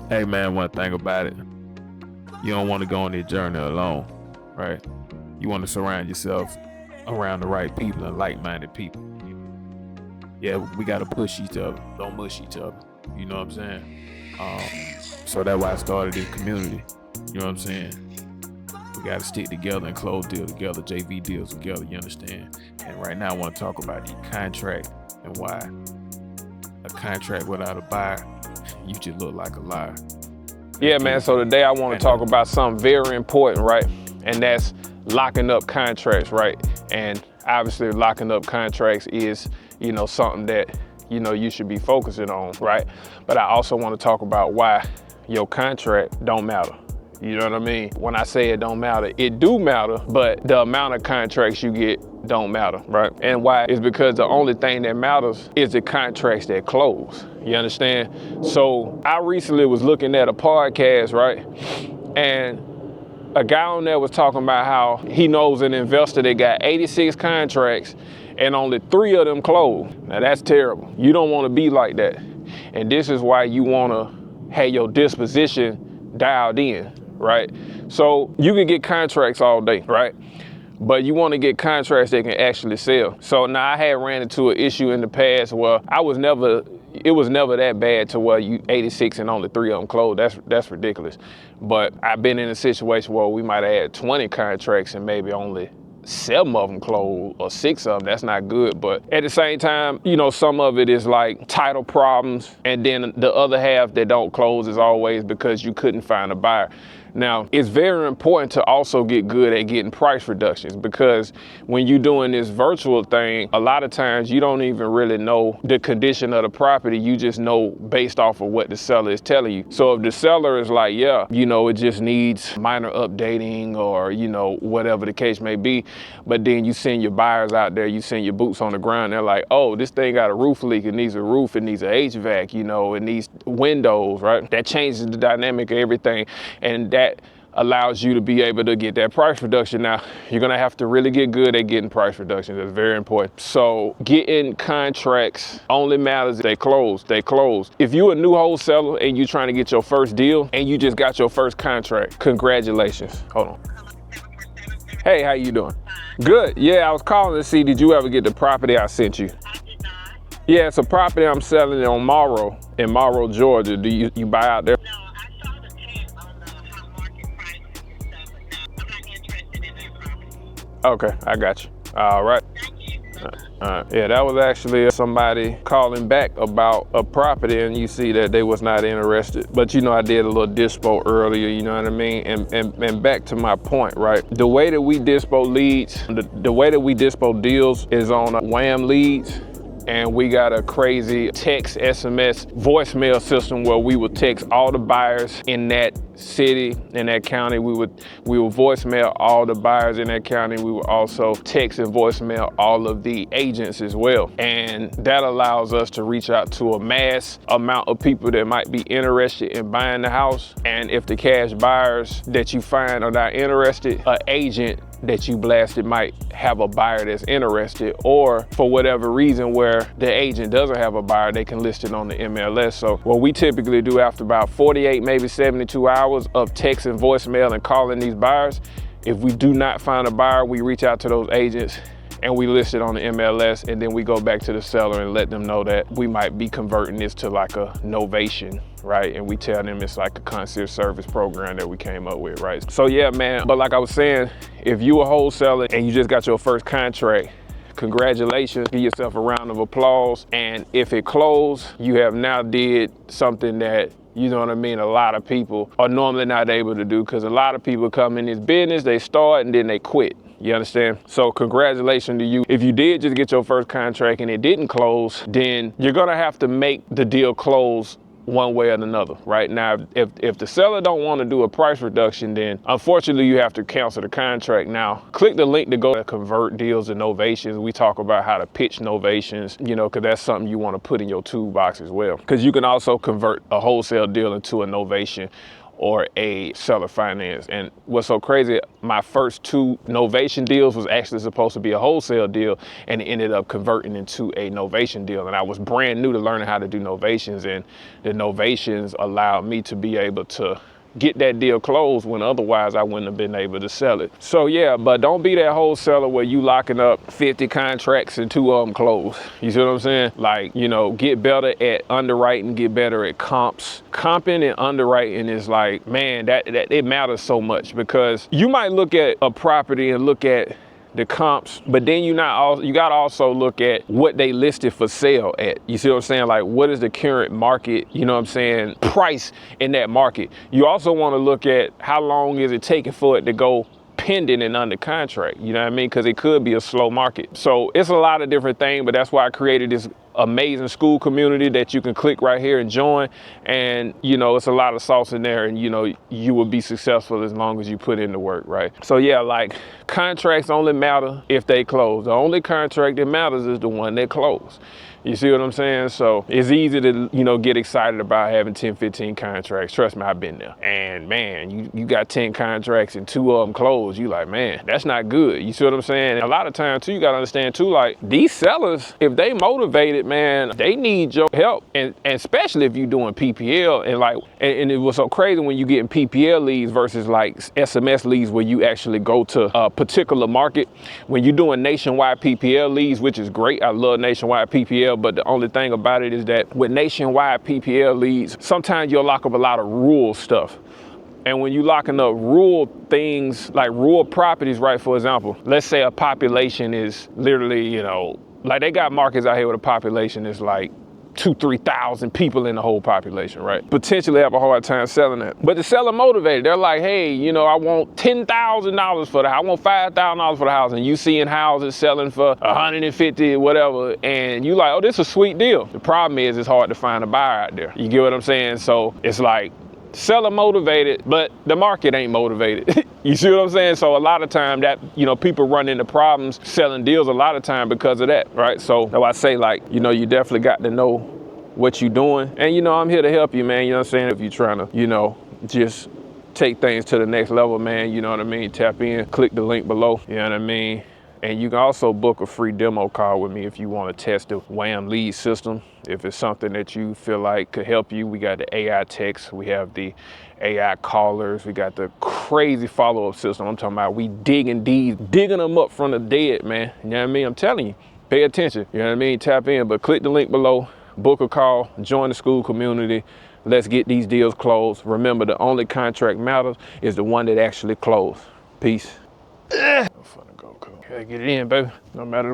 Hey man, one thing about it, you don't want to go on this journey alone, right? You want to surround yourself around the right people and like-minded people. Yeah, we got to push each other, don't mush each other. You know what I'm saying? So that's why I started this community. You know what I'm saying? We got to stick together and close deals together, JV deals together, you understand? And right now I want to talk about the contract and why a contract without a buyer, you just look like a liar. Yeah, man, so today I want to talk about something very important, right? And that's locking up contracts, right? And obviously locking up contracts is, something that, you should be focusing on, right? But I also want to talk about why your contract don't matter. You know what I mean? When I say it don't matter, it do matter, but the amount of contracts you get don't matter, right? And why is because the only thing that matters is the contracts that close. You understand? So I recently was looking at a podcast, right? And a guy on there was talking about how he knows an investor that got 86 contracts and only 3 of them closed. Now that's terrible. You don't want to be like that. And this is why you want to have your disposition dialed in, right? So you can get contracts all day, right? But you want to get contracts that can actually sell. So now I had ran into an issue in the past where it was never that bad to where you 86 and only 3 of them closed. That's ridiculous. But I've been in a situation where we might have had 20 contracts and maybe only 7 of them closed or 6 of them. That's not good. But at the same time, some of it is like title problems. And then the other half that don't close is always because you couldn't find a buyer. Now, it's very important to also get good at getting price reductions, because when you're doing this virtual thing, a lot of times you don't even really know the condition of the property. You just know based off of what the seller is telling you. So if the seller is like, yeah, it just needs minor updating or, whatever the case may be, but then you send your buyers out there, you send your boots on the ground, they're like, oh, this thing got a roof leak, it needs a roof, it needs an HVAC, it needs windows, right? That changes the dynamic of everything. And that allows you to be able to get that price reduction. Now, you're gonna have to really get good at getting price reductions. That's very important. So getting contracts only matters if they close. If you're a new wholesaler and you're trying to get your first deal and you just got your first contract, congratulations. Hold on. Hey, how you doing? Good. Yeah, I was calling to see, did you ever get the property I sent you? I did not. Yeah, it's a property I'm selling on Morrow, in Morrow, Georgia. Do you buy out there? No, I saw the tent on the hot market prices and stuff, but no, I'm not interested in that property. Okay, I got you. All right. Thank you. Yeah, that was actually somebody calling back about a property, and you see that they was not interested. But I did a little dispo earlier, you know what I mean? And back to my point, right? The way that we dispo leads, the way that we dispo deals is on WAM leads. And we got a crazy text, SMS, voicemail system where we would text all the buyers in that city, in that county. We would voicemail all the buyers in that county. We would also text and voicemail all of the agents as well. And that allows us to reach out to a mass amount of people that might be interested in buying the house. And if the cash buyers that you find are not interested, an agent that you blasted might have a buyer that's interested, or for whatever reason where the agent doesn't have a buyer, they can list it on the MLS. So what we typically do after about 48, maybe 72 hours of text and voicemail and calling these buyers, if we do not find a buyer, we reach out to those agents and we list it on the MLS, and then we go back to the seller and let them know that we might be converting this to like a novation, right? And we tell them it's like a concierge service program that we came up with, right? So yeah, man, but like I was saying, if you a wholesaler and you just got your first contract, congratulations, give yourself a round of applause. And if it closed, you have now did something that, you know what I mean, a lot of people are normally not able to do, because a lot of people come in this business, they start and then they quit. You understand? So congratulations to you. If you did just get your first contract and it didn't close, then you're gonna have to make the deal close one way or another, right? Now, if the seller don't want to do a price reduction, then unfortunately you have to cancel the contract. Now, click the link to go to convert deals to novations. We talk about how to pitch novations, because that's something you want to put in your toolbox as well. Because you can also convert a wholesale deal into a novation or a seller finance. And what's so crazy, my first 2 novation deals was actually supposed to be a wholesale deal, and it ended up converting into a novation deal. And I was brand new to learning how to do novations, and the novations allowed me to be able to get that deal closed when otherwise I wouldn't have been able to sell it. So yeah, but don't be that wholesaler where you locking up 50 contracts and 2 of them close. You see what I'm saying? Like, you know, get better at underwriting, get better at comps. Comping and underwriting is like, man, that it matters so much, because you might look at a property and look at the comps, but then you gotta also look at what they listed for sale at. You see what I'm saying? Like, what is the current market, you know what I'm saying, price in that market. You also want to look at how long is it taking for it to go pending and under contract, you know what I mean? Because it could be a slow market. So it's a lot of different things, but that's why I created this amazing school community that you can click right here and join. And you know, it's a lot of sauce in there, and you know, you will be successful as long as you put in the work, right? So yeah, like, contracts only matter if they close. The only contract that matters is the one that closed. You see what I'm saying? So it's easy to, you know, get excited about having 10, 15 contracts. Trust me, I've been there. And man, you got 10 contracts and 2 of them closed. You like, man, that's not good. You see what I'm saying? And a lot of times too, you got to understand too, like, these sellers, if they motivated, man, they need your help. And especially if you're doing PPL, and like, and it was so crazy when you getting PPL leads versus like SMS leads where you actually go to a particular market. When you're doing nationwide PPL leads, which is great, I love nationwide PPL, but the only thing about it is that with nationwide PPL leads, sometimes you'll lock up a lot of rural stuff. And when you locking up rural things, like rural properties, right, for example, let's say a population is literally, you know, like they got markets out here with a population is like 2,000-3,000 people in the whole population, right? Potentially have a hard time selling that. But the seller motivated, they're like, hey, you know, I want $10,000 for the house, I want $5,000 for the house, and you seeing houses selling for 150, whatever, and you like, oh, this is a sweet deal. The problem is it's hard to find a buyer out there. You get what I'm saying? So it's like, seller motivated, but the market ain't motivated. You see what I'm saying? So a lot of time that, you know, people run into problems selling deals a lot of time because of that, right? So that's why I say, like, you know, you definitely got to know what you're doing. And, you know, I'm here to help you, man. You know what I'm saying? If you're trying to, you know, just take things to the next level, man, you know what I mean? Tap in, click the link below, you know what I mean? And you can also book a free demo call with me if you want to test the WHAM lead system. If it's something that you feel like could help you, we got the AI text, we have the AI callers, we got the crazy follow-up system. I'm talking about we digging them up from the dead, man. You know what I mean? I'm telling you, pay attention. You know what I mean? Tap in, but click the link below, book a call, join the school community. Let's get these deals closed. Remember, the only contract matters is the one that actually closed. Peace. I'm finna go, cool. Gotta get it in, baby. No matter